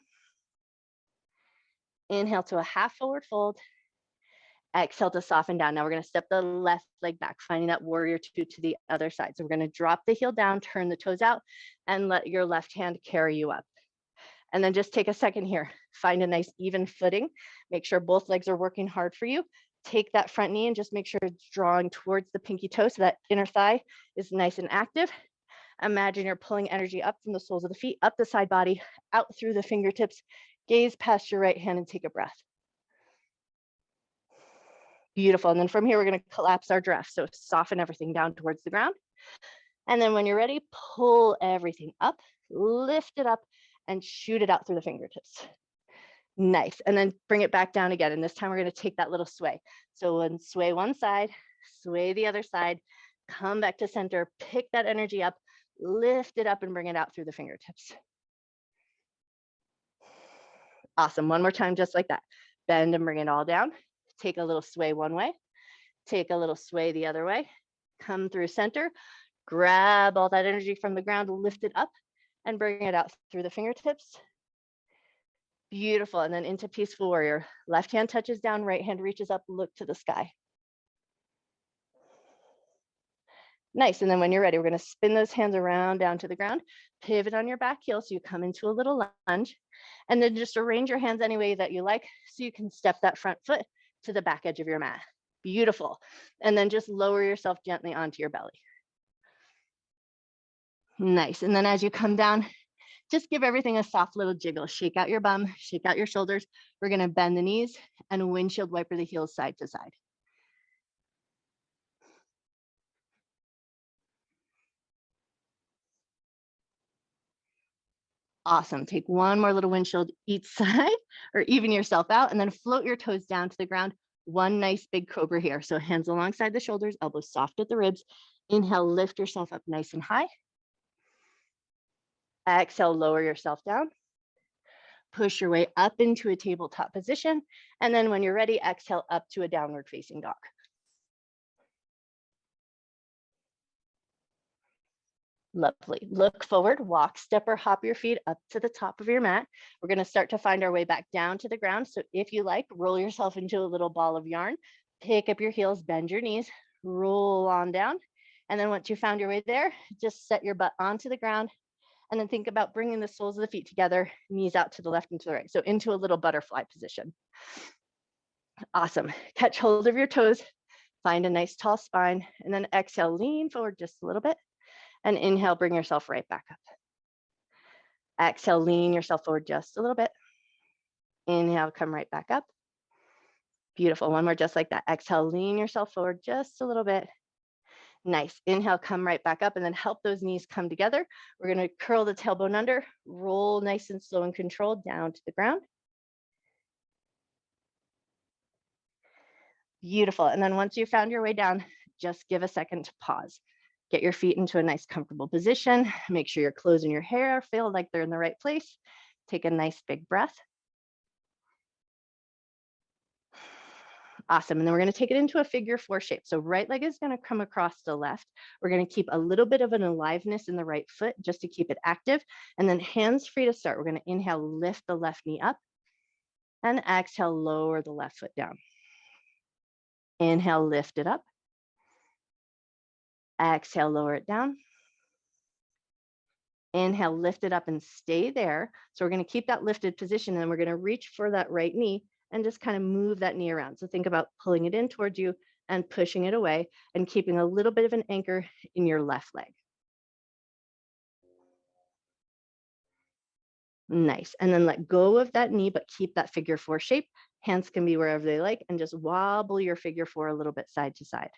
A: Inhale to a half forward fold. Exhale to soften down. Now we're going to step the left leg back, finding that warrior 2 to the other side. So we're going to drop the heel down, turn the toes out, and let your left hand carry you up. And then just take a second here. Find a nice even footing. Make sure both legs are working hard for you. Take that front knee and just make sure it's drawing towards the pinky toe so that inner thigh is nice and active. Imagine you're pulling energy up from the soles of the feet, up the side body, out through the fingertips. Gaze past your right hand and take a breath. Beautiful. And then from here, we're going to collapse our dress. So soften everything down towards the ground. And then when you're ready, pull everything up, lift it up, and shoot it out through the fingertips. Nice. And then bring it back down again. And this time we're going to take that little sway. So when sway one side, sway the other side, come back to center, pick that energy up, lift it up and bring it out through the fingertips. Awesome. One more time, just like that. Bend and bring it all down. Take a little sway one way, take a little sway the other way, come through center, grab all that energy from the ground, lift it up and bring it out through the fingertips. Beautiful. And then into peaceful warrior. Left hand touches down, right hand reaches up, look to the sky. Nice. And then when you're ready, we're going to spin those hands around down to the ground, pivot on your back heel so you come into a little lunge, and then just arrange your hands any way that you like so you can step that front foot to the back edge of your mat. Beautiful. And then just lower yourself gently onto your belly. Nice. And then as you come down, just give everything a soft little jiggle. Shake out your bum, shake out your shoulders. We're going to bend the knees and windshield wiper the heels side to side. Awesome. Take one more little windshield each side or even yourself out and then float your toes down to the ground. One nice big cobra here. So hands alongside the shoulders, elbows soft at the ribs. Inhale, lift yourself up nice and high. Exhale, lower yourself down. Push your way up into a tabletop position. And then when you're ready, exhale up to a downward facing dog. Lovely. Look forward, walk, step, or hop your feet up to the top of your mat. We're going to start to find our way back down to the ground. So if you like, roll yourself into a little ball of yarn, pick up your heels, bend your knees, roll on down. And then once you found your way there, just set your butt onto the ground. And then think about bringing the soles of the feet together, knees out to the left and to the right. So into a little butterfly position. Awesome. Catch hold of your toes, find a nice tall spine, and then exhale, lean forward just a little bit. And inhale, bring yourself right back up. Exhale, lean yourself forward just a little bit. Inhale, come right back up. Beautiful. One more just like that. Exhale, lean yourself forward just a little bit. Nice. Inhale, come right back up and then help those knees come together. We're going to curl the tailbone under, roll nice and slow and controlled down to the ground. Beautiful. And then once you found your way down, just give a second to pause. Get your feet into a nice comfortable position. Make sure your clothes and your hair feel like they're in the right place. Take a nice big breath. Awesome. And then we're going to take it into a figure four shape. So right leg is going to come across the left. We're going to keep a little bit of an aliveness in the right foot just to keep it active. And then hands free to start. We're going to inhale, lift the left knee up, and exhale, lower the left foot down. Inhale, lift it up. Exhale, lower it down. Inhale, lift it up and stay there. So we're going to keep that lifted position and we're going to reach for that right knee and just kind of move that knee around. So think about pulling it in towards you and pushing it away and keeping a little bit of an anchor in your left leg. Nice. And then let go of that knee, but keep that figure four shape. Hands can be wherever they like and just wobble your figure four a little bit side to side.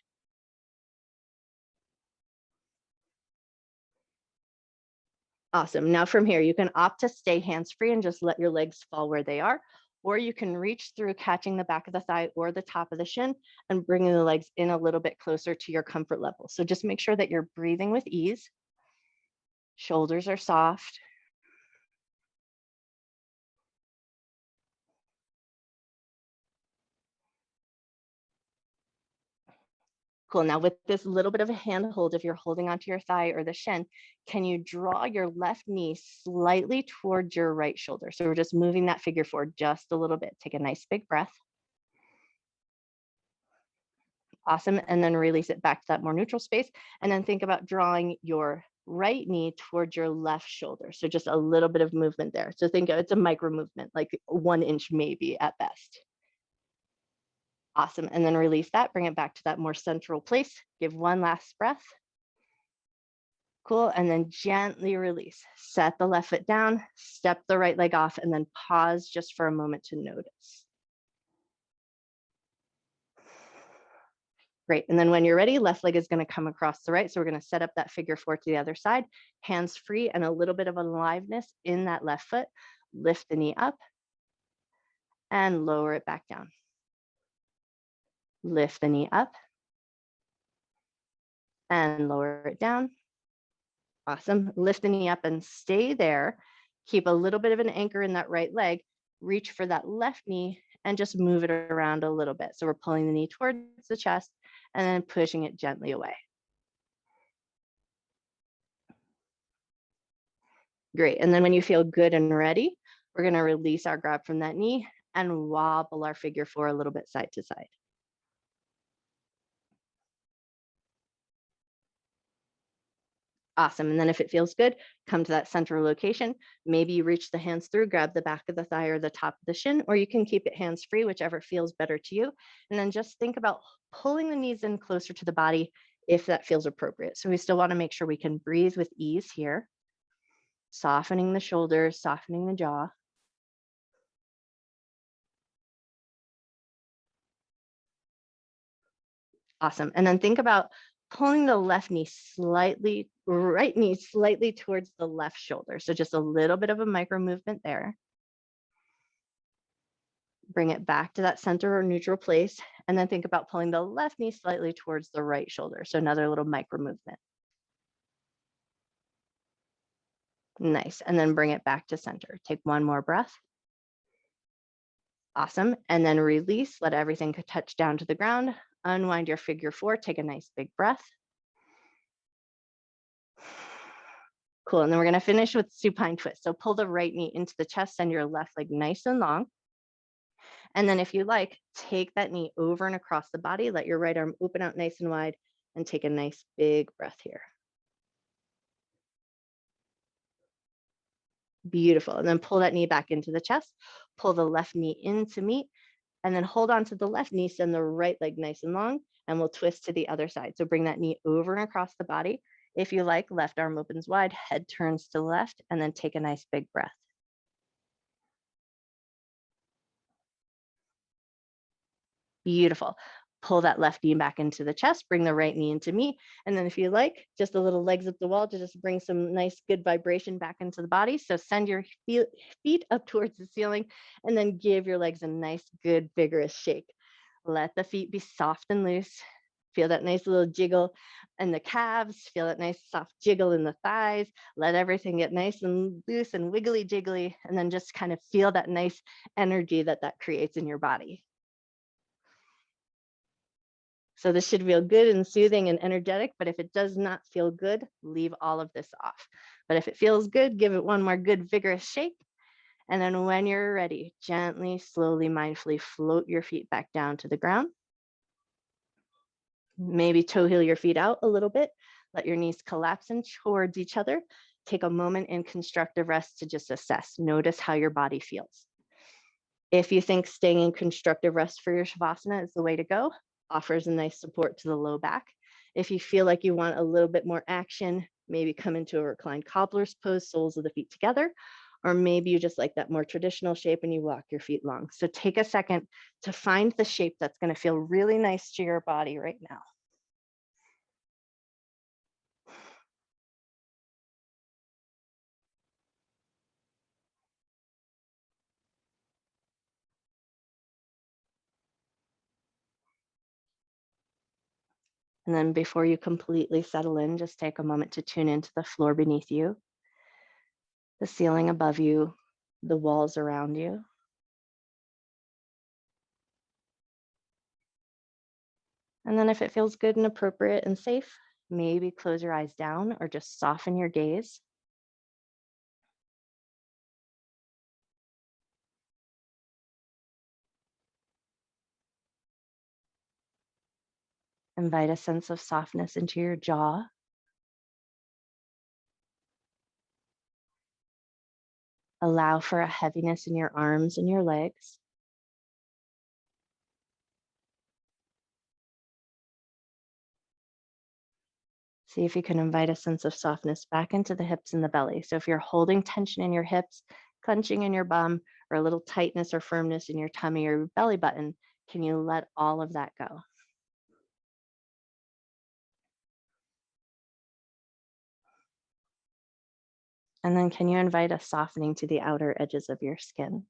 A: Awesome. Now from here, you can opt to stay hands-free and just let your legs fall where they are, or you can reach through catching the back of the thigh or the top of the shin and bringing the legs in a little bit closer to your comfort level. So just make sure that you're breathing with ease. Shoulders are soft. Cool. Now with this little bit of a handhold, if you're holding onto your thigh or the shin, can you draw your left knee slightly towards your right shoulder? So we're just moving that figure forward just a little bit. Take a nice big breath. Awesome. And then release it back to that more neutral space. And then think about drawing your right knee towards your left shoulder. So just a little bit of movement there. So think of it's a micro movement, like 1 inch maybe at best. Awesome. And then release that, bring it back to that more central place. Give one last breath. Cool. And then gently release. Set the left foot down, step the right leg off, and then pause just for a moment to notice. Great. And then when you're ready, left leg is going to come across the right. So we're going to set up that figure 4 to the other side, hands free and a little bit of aliveness in that left foot. Lift the knee up and lower it back down. Lift the knee up and lower it down. Awesome. Lift the knee up and stay there. Keep a little bit of an anchor in that right leg. Reach for that left knee and just move it around a little bit. So we're pulling the knee towards the chest and then pushing it gently away. Great. And then when you feel good and ready, we're going to release our grab from that knee and wobble our figure 4 a little bit side to side. Awesome. And then if it feels good, come to that center location. Maybe you reach the hands through, grab the back of the thigh or the top of the shin, or you can keep it hands free, whichever feels better to you. And then just think about pulling the knees in closer to the body if that feels appropriate. So we still want to make sure we can breathe with ease here, softening the shoulders, softening the jaw. Awesome. And then think about pulling the left knee slightly, right knee slightly towards the left shoulder. So just a little bit of a micro movement there. Bring it back to that center or neutral place. And then think about pulling the left knee slightly towards the right shoulder. So another little micro movement. Nice. And then bring it back to center. Take one more breath. Awesome. And then release. Let everything touch down to the ground. Unwind your figure 4. Take a nice big breath. Cool. And then we're going to finish with supine twist. So pull the right knee into the chest, send your left leg nice and long. And then if you like, take that knee over and across the body, let your right arm open out nice and wide, and take a nice big breath here. Beautiful. And then pull that knee back into the chest, pull the left knee in to meet, and then hold on to the left knee, send the right leg nice and long, and we'll twist to the other side. So bring that knee over and across the body. If you like, left arm opens wide, head turns to the left, and then take a nice big breath. Beautiful. Pull that left knee back into the chest, bring the right knee into meet. And then if you like, just a little legs up the wall to just bring some nice, good vibration back into the body. So send your feet up towards the ceiling and then give your legs a nice, good, vigorous shake. Let the feet be soft and loose. Feel that nice little jiggle in the calves. Feel that nice soft jiggle in the thighs. Let everything get nice and loose and wiggly jiggly. And then just kind of feel that nice energy that creates in your body. So this should feel good and soothing and energetic, but if it does not feel good, leave all of this off. But if it feels good, give it one more good vigorous shake. And then when you're ready, gently, slowly, mindfully float your feet back down to the ground. Maybe toe heel your feet out a little bit. Let your knees collapse in towards each other. Take a moment in constructive rest to just assess. Notice how your body feels. If you think staying in constructive rest for your Shavasana is the way to go, offers a nice support to the low back. If you feel like you want a little bit more action, maybe come into a reclined cobbler's pose, soles of the feet together, or maybe you just like that more traditional shape and you walk your feet long. So take a second to find the shape that's going to feel really nice to your body right now. And then before you completely settle in, just take a moment to tune into the floor beneath you, the ceiling above you, the walls around you. And then if it feels good and appropriate and safe, maybe close your eyes down or just soften your gaze. Invite a sense of softness into your jaw. Allow for a heaviness in your arms and your legs. See if you can invite a sense of softness back into the hips and the belly. So if you're holding tension in your hips, clenching in your bum, or a little tightness or firmness in your tummy or your belly button, can you let all of that go? And then can you invite a softening to the outer edges of your skin?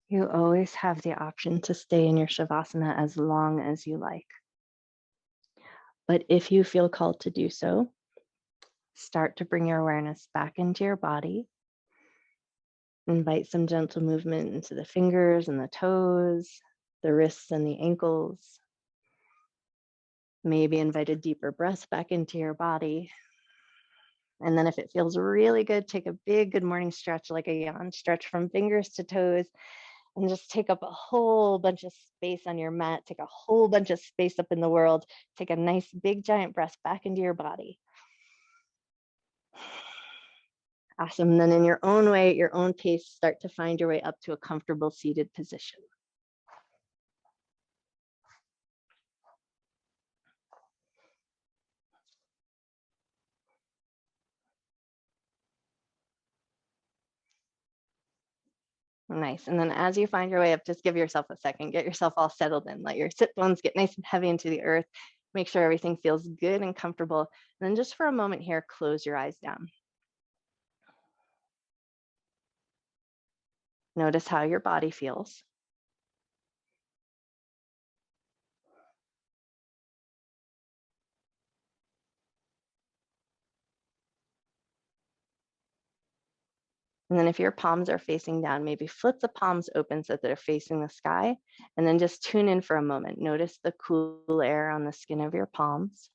A: You always have the option to stay in your Shavasana as long as you like. But if you feel called to do so, start to bring your awareness back into your body. Invite some gentle movement into the fingers and the toes, the wrists and the ankles. Maybe invite a deeper breath back into your body. And then if it feels really good, take a big good morning stretch, like a yawn stretch from fingers to toes, and just take up a whole bunch of space on your mat. Take a whole bunch of space up in the world. Take a nice big giant breath back into your body. Awesome. And then in your own way, at your own pace, start to find your way up to a comfortable seated position. Nice. And then as you find your way up, just give yourself a second, get yourself all settled in, let your sit bones get nice and heavy into the earth, make sure everything feels good and comfortable. And then just for a moment here, close your eyes down. Notice how your body feels. And then if your palms are facing down, maybe flip the palms open so that they're facing the sky. And then just tune in for a moment. Notice the cool air on the skin of your palms.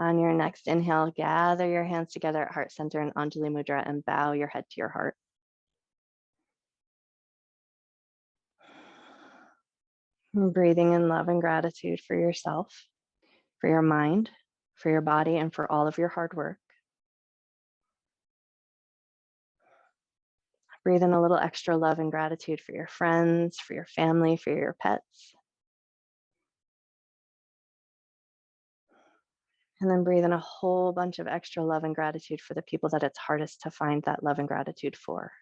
A: On your next inhale, gather your hands together at heart center in Anjali Mudra and bow your head to your heart. And breathing in love and gratitude for yourself, for your mind, for your body, and for all of your hard work. Breathe in a little extra love and gratitude for your friends, for your family, for your pets. And then breathe in a whole bunch of extra love and gratitude for the people that it's hardest to find that love and gratitude for.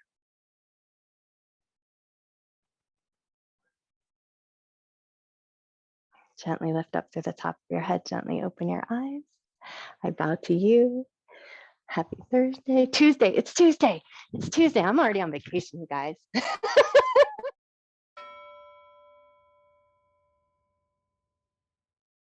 A: Gently lift up through the top of your head, gently open your eyes. I bow to you. Happy Thursday. Tuesday. It's Tuesday. It's Tuesday. I'm already on vacation, you guys.